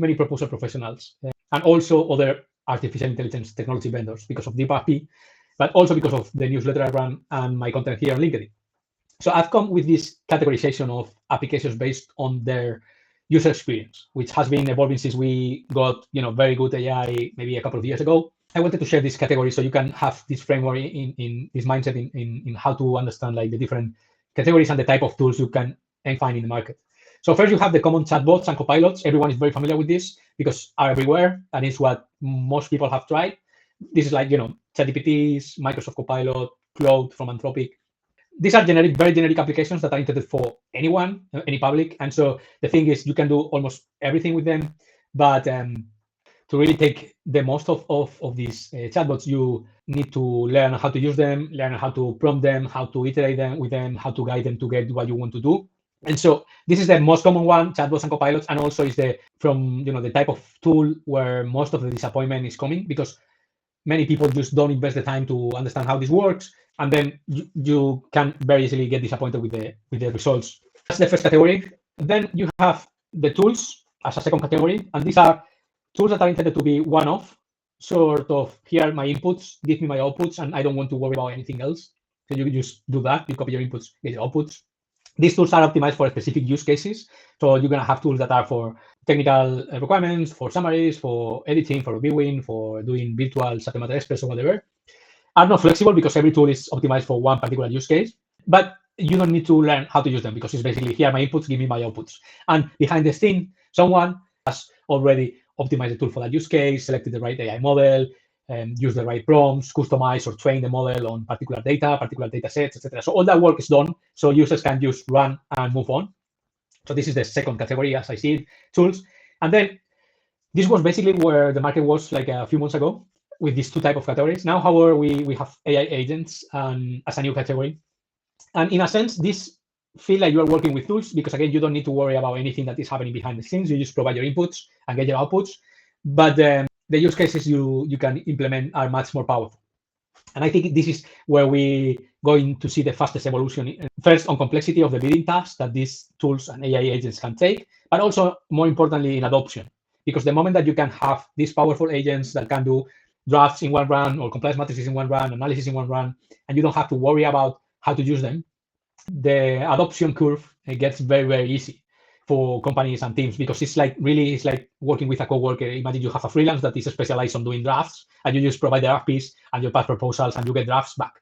many proposal professionals, and also other artificial intelligence technology vendors because of Deep RFP, but also because of the newsletter I run and my content here on LinkedIn. So I've come with this categorization of applications based on their user experience, which has been evolving since we got very good AI maybe a couple of years ago. I wanted to share this category so you can have this framework in this mindset in how to understand like the different categories and the type of tools you can find in the market. So first you have the common chatbots and copilots. Everyone is very familiar with this because are everywhere and it's what most people have tried. This is like, ChatGPTs, Microsoft Copilot, Claude from Anthropic. These are generic, very generic applications that are intended for anyone, any public. And so the thing is you can do almost everything with them, but to really take the most of these chatbots, you need to learn how to use them, learn how to prompt them, how to iterate them with them, how to guide them to get what you want to do. And so this is the most common one, chatbots and copilots, and also is the type of tool where most of the disappointment is coming because many people just don't invest the time to understand how this works, and then you can very easily get disappointed with the results. That's the first category. Then you have the tools as a second category, and these are tools that are intended to be one-off, sort of, here are my inputs, give me my outputs, and I don't want to worry about anything else. So you can just do that. You copy your inputs, get your outputs. These tools are optimized for specific use cases. So you're going to have tools that are for technical requirements, for summaries, for editing, for reviewing, for doing virtual subject matter experts or whatever. Are not flexible because every tool is optimized for one particular use case. But you don't need to learn how to use them because it's basically, here are my inputs, give me my outputs. And behind the scene, someone has already optimize the tool for that use case, selected the right AI model, use the right prompts, customize or train the model on particular data sets, etc. So all that work is done, so users can just run and move on. So this is the second category, as I see it, tools. And then this was basically where the market was like a few months ago with these two types of categories. Now, however, we have AI agents as a new category. And in a sense, this feel like you are working with tools because, again, you don't need to worry about anything that is happening behind the scenes. You just provide your inputs and get your outputs. But the use cases you can implement are much more powerful. And I think this is where we're going to see the fastest evolution. First, on complexity of the bidding tasks that these tools and AI agents can take, but also, more importantly, in adoption. Because the moment that you can have these powerful agents that can do drafts in one run or compliance matrices in one run, analysis in one run, and you don't have to worry about how to use them, the adoption curve gets very, very easy for companies and teams because it's like working with a coworker. Imagine you have a freelance that is specialized on doing drafts and you just provide the RFPs and you pass proposals and you get drafts back.